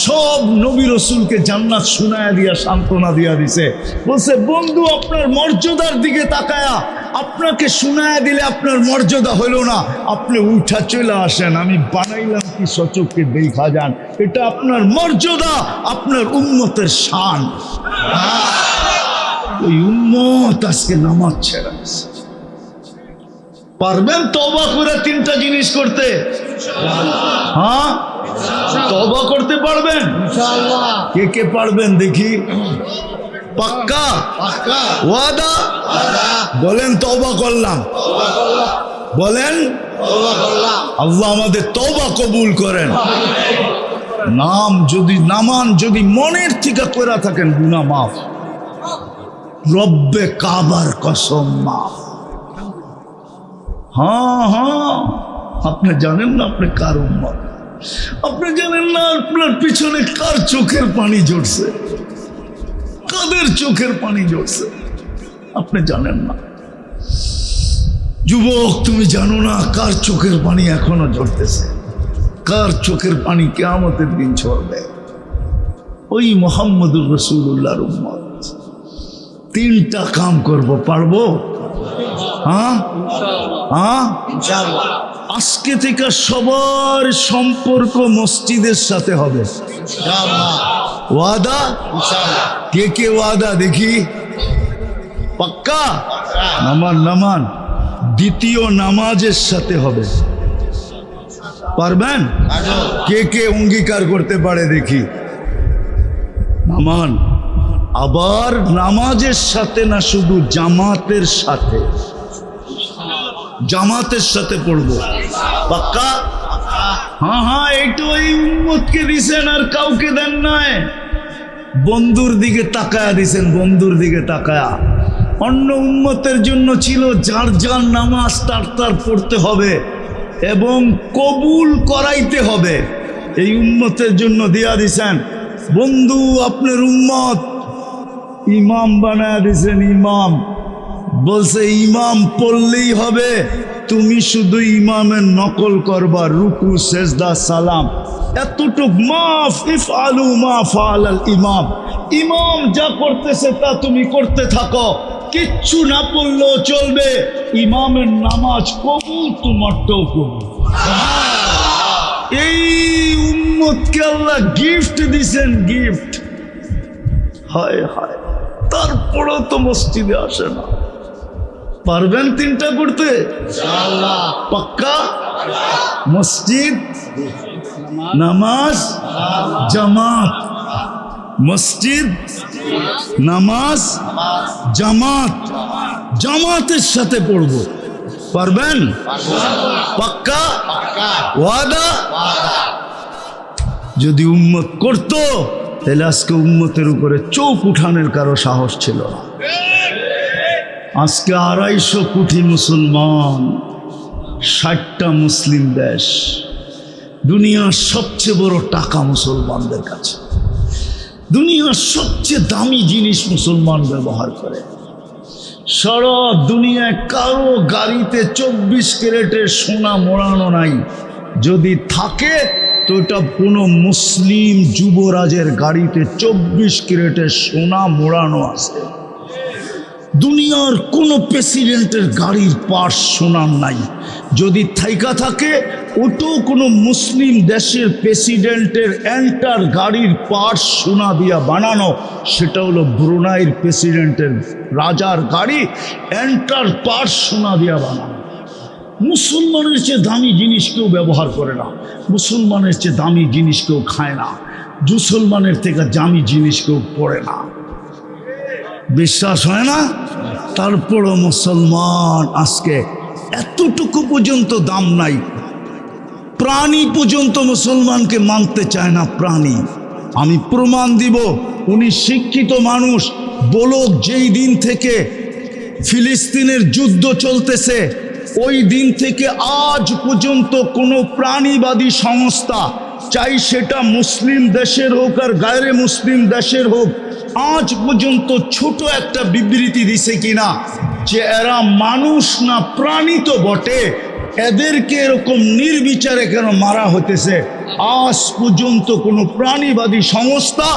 সব নবী রসুলকে জান্নাত শোনায়া দিয়া সান্ত্বনা দিয়া দিছে। বলছে বন্ধু, আপনার মর্যাদার দিকে তাকায়া আপনাকে শোনায়া দিলে আপনার মর্যাদা হইল না, আপনি উঠা চলে আসেন, আমি বানাইলাম কি সচককে দেখা যান। এটা আপনার মর্যাদা, আপনার উম্মতের শান। ওই উম্মত আজকে নামাজ ছেড়ে গেছে। পারবেন তওবা করে তিনটা জিনিস করতে? হ্যাঁ, তওবা করতে পারবেন? কে কে পারবেন দেখি? পাক্কা ওয়াদা? বলেন তওবা করলাম। বলেন আল্লাহ আমাদের তওবা কবুল করেন। নামান যদি মনের থেকে কইরা থাকেন, গুনাহ মাফ। রব্বে কাবার কসম মাফ। হ্যাঁ হ্যাঁ, আপনি জানেন না আপনি কার উম্মত? আপনি জানেন না আপনার পিছনে কার চোখের পানি ঝরছে, কাদের চোখের পানি ঝরছে? আপনি জানেন না। যুবক, তুমি জানো না কার চোখের পানি এখনো ঝরতেছে, কার চোখের পানি কিয়ামতের দিন ঝরবে? ওই মুহাম্মদুর রাসূলুল্লাহর উম্মত। তিনটা কাম করব, পারবো? হ্যাঁ হ্যাঁ, আজকে থেকে সবার সম্পর্ক মসজিদের সাথে হবে। ওয়াদা? কে কে ওয়াদা দেখি? পাক্কা? নামান দ্বিতীয় নামাজের সাথে হবে। পারবেন? কে কে অঙ্গীকার করতে পারে দেখি? নামান। আবার নামাজের সাথে না, শুধু জামাতের সাথে। জামাতের সাথে পড়বো। পাক্কা? হ্যাঁ হ্যাঁ, এইটা ওই উম্মতকে দিছেন, আর কাউকে দেন নাই। বন্ধুর দিকে তাকায়া দিছেন, বন্ধুর দিকে তাকায়া। অন্য উম্মতের জন্য ছিল যার যার নামাজ তার পড়তে হবে এবং কবুল করাইতে হবে। এই উম্মতের জন্য দিয়া দিছেন বন্ধু, আপনার উম্মত ইমাম বানায়া দিছেন। ইমাম বলছে ইমাম পড়লেই হবে, তুমি শুধু ইমামের নকল করবা, রুকু সেজদা সালাম এতটুক। মাফ ইফআলু মা ফাআলাল ইমাম, ইমাম যা করতেছে তা তুমি করতে থাকো, কিচ্ছু না পড়লেও চলবে। ইমামের নামাজ কবুল, তোমারটাও কবুল। এই উম্মতকে আল্লাহ গিফট দিছেন, গিফট। হায় হায়, তারপরেও তো মসজিদে আসে না। পারবেন তিনটা করতে পাক্কা? মসজিদ, নামাজ, জামাত। মসজিদ, নামাজ, জামাত। জামাতের সাথে পড়ব, পারবেন? পাক্কা ওয়াদা? যদি উম্মত করত তাহলে আজকে উম্মতের উপরে চোখ উঠানোর কারো সাহস ছিল না। আজকে 250 কোটি মুসলমান, 60টা মুসলিম দেশ, দুনিয়ার সবচেয়ে বড় টাকা মুসলমানদের কাছে, দুনিয়ার সবচেয়ে দামি জিনিস মুসলমান ব্যবহার করে। সারা দুনিয়ায় কারো গাড়িতে 24 ক্যারেটের সোনা মোড়ানো নাই, যদি থাকে তো এটা কোনো মুসলিম যুবরাজের গাড়িতে 24 ক্যারেটের সোনা মোড়ানো আছে। দুনিয়ার কোনো প্রেসিডেন্টের গাড়ির পার্টস সোনার নাই, যদি থাইকা থাকে ওটাও কোনো মুসলিম দেশের প্রেসিডেন্টের এন্টার গাড়ির পার্টস সোনা দিয়া বানানো। সেটা হলো ব্রুনাইয়ের প্রেসিডেন্টের রাজার গাড়ি, এন্টার পার্টস সোনা দিয়া বানানো। মুসলমানের চেয়ে দামি জিনিস কেউ ব্যবহার করে না, মুসলমানের চেয়ে দামি জিনিস কেউ খায় না, মুসলমানের থেকে দামি জিনিস কেউ পড়ে না। বিশ্বাস হয় না? তারপরও মুসলমান আজকে এতটুকু পর্যন্ত দাম নাই। প্রাণী পর্যন্ত মুসলমানকে মানতে চায় না, প্রাণী। আমি প্রমাণ দিব, উনি শিক্ষিত মানুষ। বলক যেই দিন থেকে ফিলিস্তিনের যুদ্ধ চলতেছে ওই দিন থেকে আজ পর্যন্ত কোনো প্রাণীবাদী সংস্থা, চাই সেটা মুসলিম দেশের হোক আর গায়রে মুসলিম দেশের হোক, আজ পর্যন্ত ছোট একটা বিবৃতি দিছে কিনা যে এরা মানুষ না প্রাণী তো বটে, এদেরকে এরকম নির্বিচারে কেন মারা হতেছে? আজ পর্যন্ত কোনো প্রাণীবাদী সংস্থা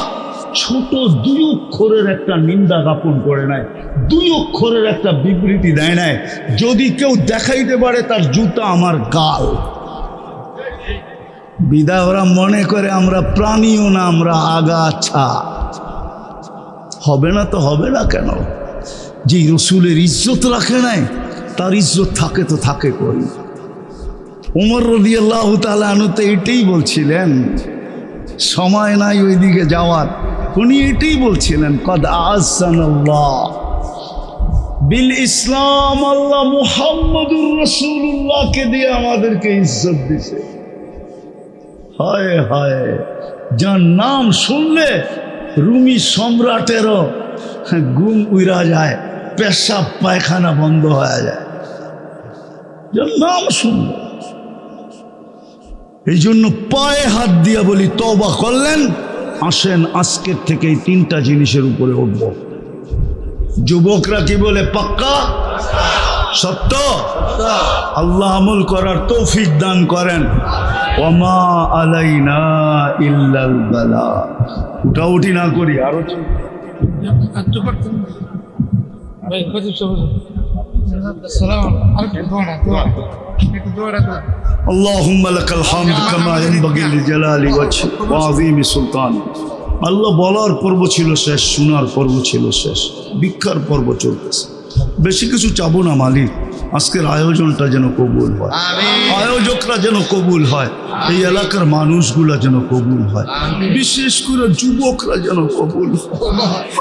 ছোট 2 অক্ষরের একটা নিন্দা জ্ঞাপন করে নাই, 2 অক্ষরের একটা বিবৃতি দেয় নাই। যদি কেউ দেখাইতে পারে তার জুতা আমার গাল। বিদায় ওরা মনে করে আমরা প্রাণীও না, আমরা আগাছা। হবে না তো হবে না কেন? যে রসুলের ইজ্জত রাখে নাই তার ইজ্জত থাকে তো থাকে করি। ওমর রাদিয়াল্লাহু তাআলা আনহু তো এটাই বলছিলেন, সময় নাই ওইদিকে যাওয়ার, উনি এটাই বলছিলেন, কদ আযানাল্লাহ বিল ইসলাম, আল্লাহ মুহাম্মদুর রাসূলুল্লাহকে দিয়ে আমাদেরকে ইজ্জত দিছে। হায় হায়, যার নাম শুনলে রুমি সম্রাটেরও ঘুম উড়া যায়, পেশাব পায়খানা বন্ধ হয়ে যায়, যার নাম শুনলে। এই জন্য পায়ে হাত দিয়া বলি, তওবা করলেন? আসেন আজকের থেকে এই 3টা জিনিসের উপরে উঠব। যুবকরা কি বলে? পাক্কা সত্য? আল্লাহ আমল করার তৌফিক দান করেন। ওমা আলাইনা ইল্লাল বালা। উঠাউঠি না করি, আরো আল্লাহুম্মা লাকাল হামদ কামা ইয়ানবাগি লিজালালি ওয়াজহিক ওয়া আযীমি সুলতানিক। আল্লাহ বলার পর্ব ছিল শেষ, শোনার পর্ব ছিল শেষ, ভিক্ষার পর্ব চলতেছে। বেশি কিছু চাবো না মালিক, আজকের আয়োজনটা যেন কবুল হয়, আয়োজকরা যেন কবুল হয়, এই এলাকার মানুষগুলা যেন কবুল হয়, বিশেষ করে যুবকরা যেন কবুল হয়।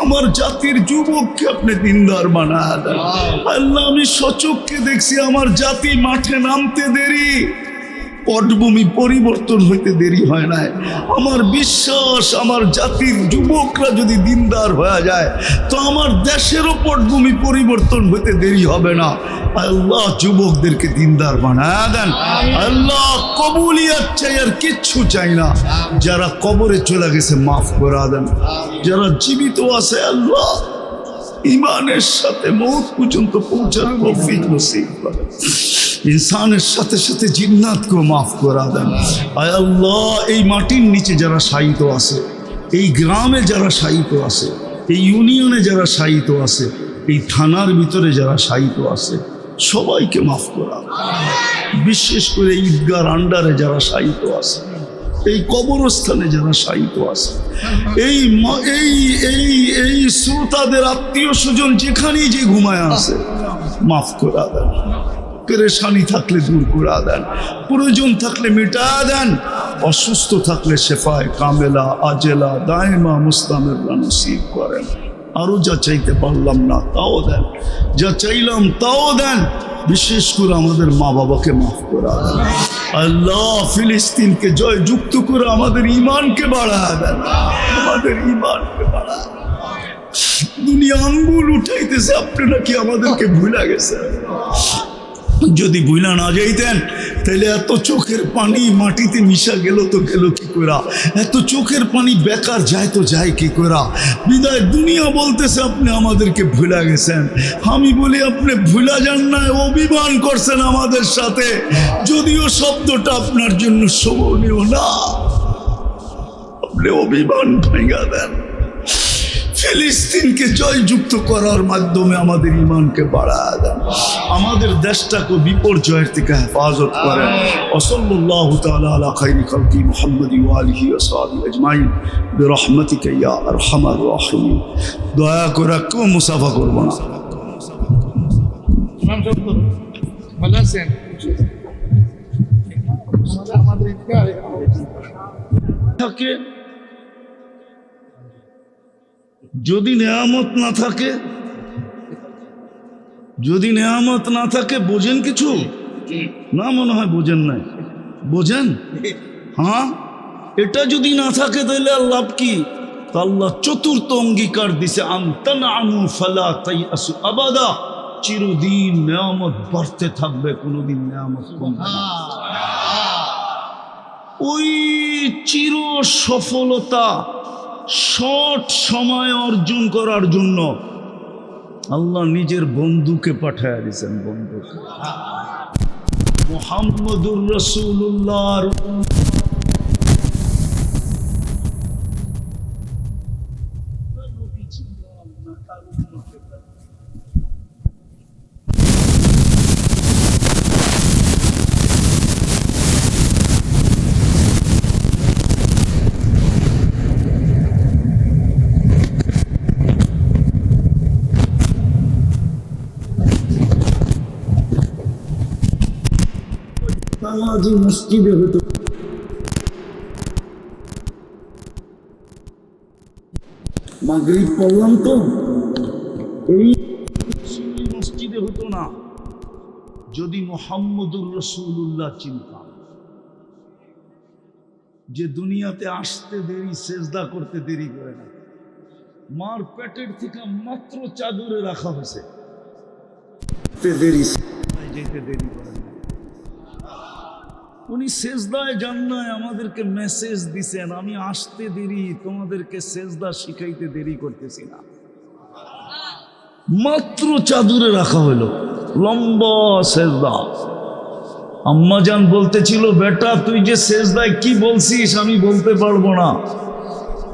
আমার জাতির যুবককে আপনি দিনদার বানায় দেন আল্লাহ। আমি সচক্ষে দেখছি আমার জাতি মাঠে নামতে দেরি, পটভূমি পরিবর্তন হইতে দেরি হয় না। আমার বিশ্বাস আমার জাতির যুবকরা যদি দিনদার হয়ে যায় তো আমার দেশেরও পটভূমি পরিবর্তন হইতে দেরি হবে না। আল্লাহ যুবকদেরকে দিনদার বানায় দেন আল্লাহ। কবুলিয়াত চাই, আর কিচ্ছু চাই না। যারা কবরে চলে গেছে মাফ করে দেন, যারা জীবিত আছে আল্লাহ ইমানের সাথে মওত পর্যন্ত পৌঁছার তৌফিক নসিব করেন। ইনসানের সাথে সাথে জিন্নাতকেও মাফ করা দেন আয় আল্লাহ। এই মাটির নিচে যারা শায়িত আছে, এই গ্রামে যারা শায়িত আছে, এই ইউনিয়নে যারা শায়িত আছে, এই থানার ভিতরে যারা শায়িত আছে, সবাইকে মাফ করা। বিশেষ করে ঈদগার আন্ডারে যারা শায়িত আছে, এই কবরস্থানে যারা শায়িত আছে, এই এই এই এই শ্রোতাদের আত্মীয় স্বজন যেখানেই যে ঘুমায় আছে, মাফ করে দেন, পেরেশানি থাকলে দূর করে দেন, প্রয়োজন থাকলে মিটা দেন, অসুস্থ থাকলে শেফায় কামেলা আজেলা দায়মা মুস্তামের নসিব করেন। আরো যা চাইতে পারলাম না তাও দেন, যা চাইলাম তাও দেন। বিশেষ করে আমাদের মা বাবাকে মাফ করে দেন আল্লাহ। ফিলিস্তিনকে জয় যুক্ত করে আমাদের ঈমানকে বাড়ায় দেন, আমাদের ঈমানকে বাড়ায়। দুনিয়া আঙ্গুল উঠাইতেছে, আপনি নাকি আমাদেরকে ভুলে গেছেন। যদি ভুলা না যাইতেন তাহলে এত চোখের পানি মাটিতে মিশা গেল তো গেল কি করা? এত চোখের পানি বেকার যায় তো যায় কি করা? বিদায় দুনিয়া বলতেছে আপনি আমাদেরকে ভুলা গেছেন। আমি বলি আপনি ভুলা যান না, অভিমান করছেন আমাদের সাথে, যদিও শব্দটা আপনার জন্য শোভনীয় না। আপনি অভিমান ভেঙে দেন, ফিলিস্তিনকে জয়যুক্ত করার মাধ্যমে আমাদের ঈমানকে বাড়ায় দেন, আমাদের দেশটাকে বিপর্যয়ের থেকে হেফাজত করেন। ওয়াসাল্লাল্লাহু তাআলা আলা খায়রি খালকি মুহাম্মাদি ওয়া আলিহি ওয়া সাহবিহি আজমাইন বিরহমাতিকা ইয়া আরহামার রাহিমিন। দয়া করে কেউ মুসাফা করব না। ইমাম সাহেব ভালো আছেন? আমাদের থাকে যদি নেয়ামত না থাকে, যদি নেয়ামত না থাকে, বোঝেন কিছু না? মনে হয় বোঝেন নাই। বোঝেন? হ্যাঁ, এটা যদি না থাকে তাহলে আল্লাহ কি? আল্লাহ চতুর্থ অঙ্গীকার দিছে, আনতানআমু ফালা তাইআসু আবাদা, চিরদিন নেয়ামত বাড়তে থাকবে, কোনোদিন নেয়ামত কমবে না। ওই চির সফলতা শর্ট সময় অর্জন করার জন্য আল্লাহ নিজের বন্ধুকে পাঠায় দিয়েছেন। বন্ধুকে মুহাম্মদুর রাসূলুল্লাহর নামাজি মসজিদে হতো, মাগরিব পড়লাম তো এই মসজিদে হতো না যদি মুহাম্মদুর রাসূলুল্লাহ চিন্তা যে দুনিয়াতে আসতে দেরি, সেজদা করতে দেরি করে না। মার পেটের থেকে মাত্র চাদরে রাখা হয়েছে, দেরি যেতে দেরি করে না। উনি সেজদায় যান নাই, আমাদেরকে মেসেজ দিছেন, আমি আসতে দেরি, তোমাদেরকে সেজদা শিখাইতে দেরি করতেছি না। মাত্র চাদরে রাখা হলো, লম্বা সেজদা। আম্মাজান বলতেছিল, বেটা তুই যে সেজদায় কি বলছিস আমি বলতে পারবো না,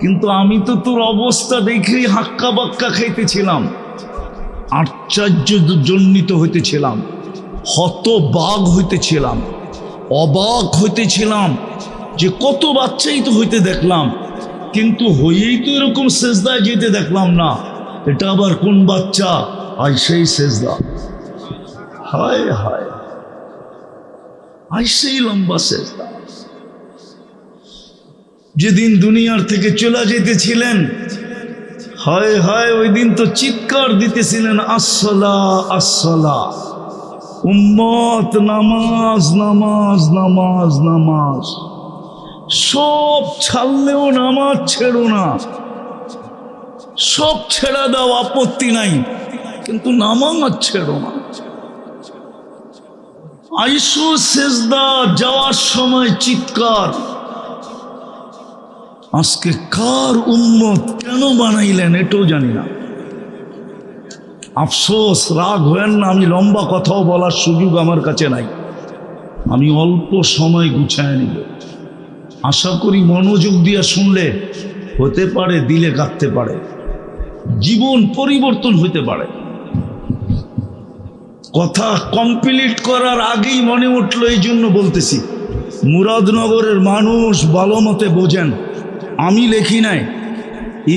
কিন্তু আমি তো তোর অবস্থা দেখেই হাক্কা বাক্কা খাইতেছিলাম, আশ্চর্যজনিত হইতেছিলাম, হতবাক হইতেছিলাম, অবাক হইতেছিলাম যে কত বাচ্চাই তো হইতে দেখলাম, কিন্তু হইয়েই তো এরকম সেজদায় যেতে দেখলাম না। এটা আবার কোন বাচ্চা? আই সেই সেজদা, হায় হায়, আই সেই লম্বা সেজদা। যেদিন দুনিয়ার থেকে চলে যেতেছিলেন, হায় হায়, ওই দিন তো চিৎকার দিতেছিলেন, আসসালা আসসালা, উম্মত নামাজ নামাজ নামাজ নামাজ। সব ছাড়লেও নামাজ ছেড়ো না, সব ছেড়া দাও, আপত্তি নাই, কিন্তু নামাজ ছেড়ো না। আইসো সেজদা, যাওয়ার সময় চিৎকার। আজকে কার উম্মত কেন বানাইলেন এটাও জানি না। আফসোস, রাগ হয়েন না, আমি লম্বা কথাও বলার সুযোগ আমার কাছে নাই, আমি অল্প সময় গুছায় নিব। আশা করি মনোযোগ দিয়ে শুনলে হতে পারে দিলে কাঁদতে পারে, জীবন পরিবর্তন হতে পারে। কথা কমপ্লিট করার আগেই মনে উঠলো, এই জন্য বলতেছি। মুরাদনগরের মানুষ ভালো মতে বোঝেন, আমি লেখি নাই,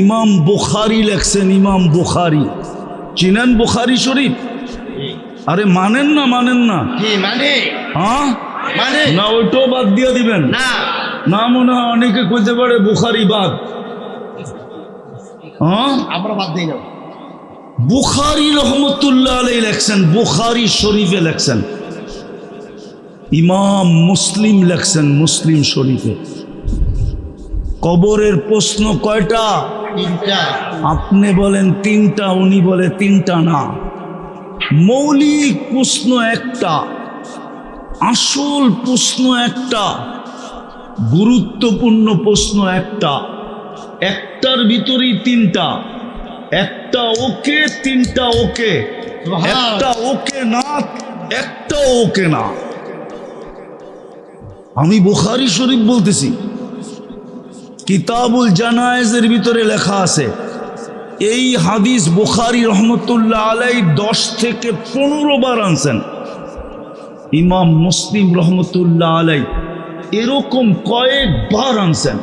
ইমাম বুখারী লেখছেন। ইমাম বুখারী চিনেন? বুখারী শরীফ আরে মানেন না কি মানে? হ্যাঁ মানে না ওইটাও বাদ দিয়ে দিবেন না, না মনে হয় অনেকে কইতে পারে বুখারি বাদ। হ্যাঁ আমরা বাদ দিই না। বুখারী রহমতুল্লাহ আলাইহি লেখছেন, বুখারী শরীফে লেখছেন, ইমাম মুসলিম লেখছেন মুসলিম শরীফে। কবরের প্রশ্ন কয়টা? তিনটা। আপনি বলেন তিনটা, উনি বলে তিনটা না। মৌলিক প্রশ্ন একটা, আসল প্রশ্ন একটা, গুরুত্বপূর্ণ প্রশ্ন একটা, একটার ভিতরেই তিনটা। একটা ওকে, তিনটা ওকে, একটা ওকে না, একটাও ওকে না। আমি বুখারী শরীফ বলতেছি, কিতাবুল জানায়েজের ভিতরে লেখা আছে এই হাদিস বুখারী রহমতুল্লাহ আলাইহি 10 থেকে 15 বার আনছেন। ইমাম মুসলিম রহমতুল্লাহ আলাইহি এরকম কয়েকবার আনছেন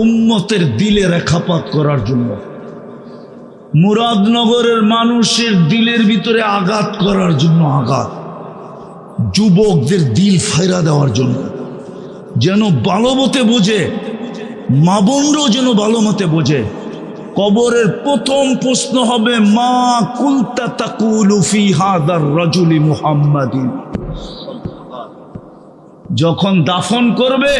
উম্মতের দিলে রেখাপাত করার জন্য, মুরাদনগরের মানুষের দিলের ভিতরে আঘাত করার জন্য, আঘাত, যুবকদের দিল ফায়রা দেওয়ার জন্য, যেন ভালো মতে বোঝে, মা বোনরাও যেন ভালো মতে বোঝে। কবরের প্রথম প্রশ্ন হবে মা কুলতা তাকুলু ফি হাদার রাজুলি মুহাম্মাদিন। যখন দাফন করবে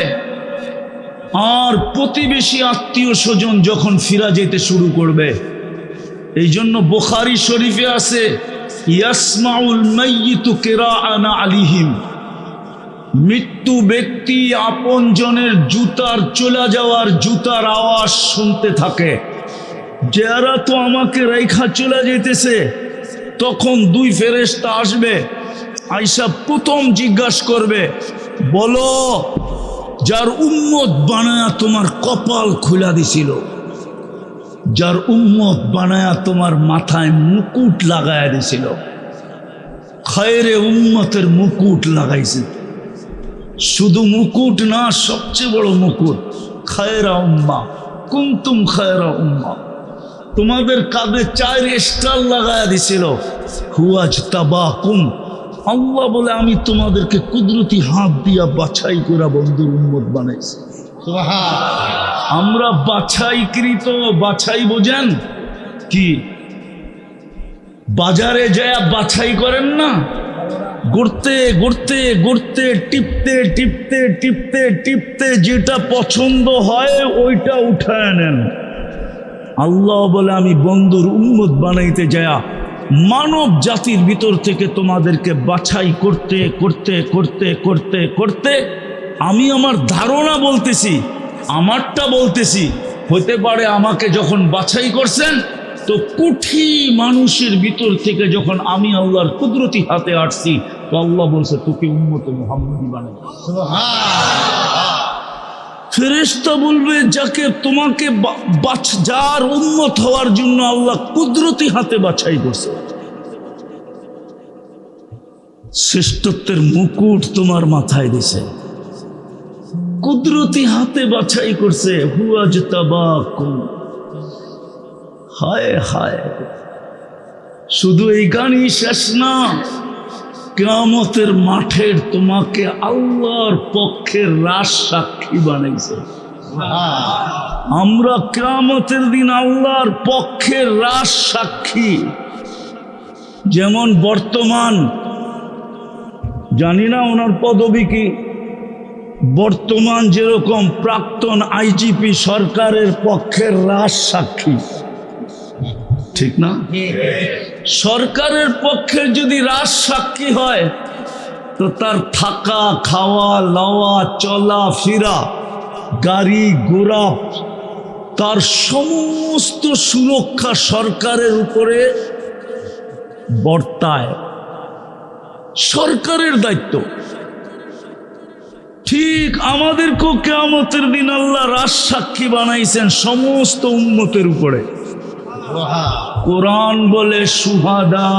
আর প্রতিবেশী আত্মীয় স্বজন যখন ফিরা যেতে শুরু করবে, এই জন্য বুখারী শরীফে আছে ইয়াসমাউল মাইয়িতু কিরাআনা আলিহিম, মৃত্যু ব্যক্তি আপনজনের জুতার চলে যাওয়ার জুতার আওয়াজ শুনতে থাকে। যারা তো আমাকে রেখা চলে যেতেছে, তখন দুই ফেরেশতা আসবে, আয়েশা প্রথম জিজ্ঞাসা করবে, বলো যার উম্মত বানায়া তোমার কপাল খুলা দিছিল, যার উম্মত বানায়া তোমার মাথায় মুকুট লাগায়া দিছিল, খায়রে উম্মতের মুকুট লাগাইছে, শুধু মুকুট না, সবচেয়ে বড় মুকুট, খায়রা উম্মা কুনতুম খায়রা উম্মা, তোমাদের কাঁধে 4 স্টার লাগায়া দিছিল, হুয়াজ তাবাকুম, আল্লাহ বলে আমি তোমাদেরকে কুদরতি হাত দিয়া বাছাই করে বন্ধুর উম্মত বানাইছি। আমরা বাছাইকৃত, বাছাই বোঝেন কি? বাজারে যায় বাছাই করেন না, ঘুরতে ঘুরতে ঘুরতে টিপতে টিপতে টিপতে টিপতে যেটা পছন্দ হয় ওইটা উঠায় নেন। আল্লাহ বলে আমি বন্ধুর উম্মত বানাইতে যায়া মানব জাতির ভিতর থেকে তোমাদেরকে বাছাই করতে করতে করতে করতে করতে আমি আমার ধারণা বলতেছি, আমারটা বলতেছি, হতে পারে আমাকে যখন বাছাই করছেন তো কোটি মানুষের ভিতর থেকে যখন আমি আল্লাহর কুদরতি হাতে আসছি, তো আল্লাহ বলছে তোকে উম্মতে মুহাম্মদী বানাই। ফেরেশতা বলবে যাকে তোমাকে যার উম্মত হওয়ার জন্য আল্লাহ কুদরতি হাতে বাছাই করছে, শ্রেষ্ঠত্বের মুকুট তোমার মাথায় দিছে, কুদরতি হাতে বাছাই করছে, হুয়াজ তাবাকুম। হায় হায়, শুধু এই গানই শেষ না, কিয়ামতের মাঠের তোমাকে আল্লাহর পক্ষের রাজ সাক্ষী বানাইছে। আমরা কিয়ামতের দিন আল্লাহর পক্ষের রাজ সাক্ষী। যেমন বর্তমান, জানি না ওনার পদবি কি, বর্তমান যেরকম প্রাক্তন আইজিপি সরকারের পক্ষের রাজ সাক্ষী, ঠিক না? সরকারের পক্ষে যদি রাজ সাক্ষী হয় তো তার থাকা খাওয়া লাওয়া চলা ফিরা গাড়ি ঘোড়া তার সমস্ত সুরক্ষা সরকারের উপরে বর্তায়, সরকারের দায়িত্ব। ঠিক আমাদেরকেও কিয়ামতের দিন আল্লাহ রাজ সাক্ষী বানাইছেন সমস্ত উম্মতের উপরে। কোরআন বলে শুহাদা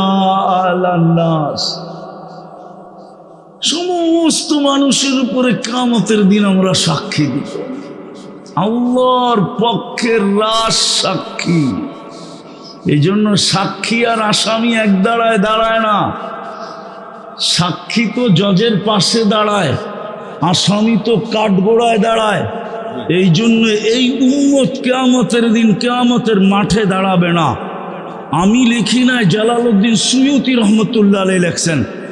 আলান নাস, সমস্ত মানুষের উপরে কিয়ামতের দিন আমরা সাক্ষী দিব, আল্লাহর পক্ষের রাজ সাক্ষী। এই জন্য সাক্ষী আর আসামি এক দাঁড়ায় দাঁড়ায় না, সাক্ষী তো জজের পাশে দাঁড়ায়, আসামি তো কাঠগোড়ায় দাঁড়ায়। এই জন্য এই উম্মত কিয়ামতের দিন কিয়ামতের মাঠে দাঁড়াবে না। আমি লিখি নাই, জালালউদ্দিন সুয়ুতি রহমতুল্লাহ আলাইহি লেখছেন।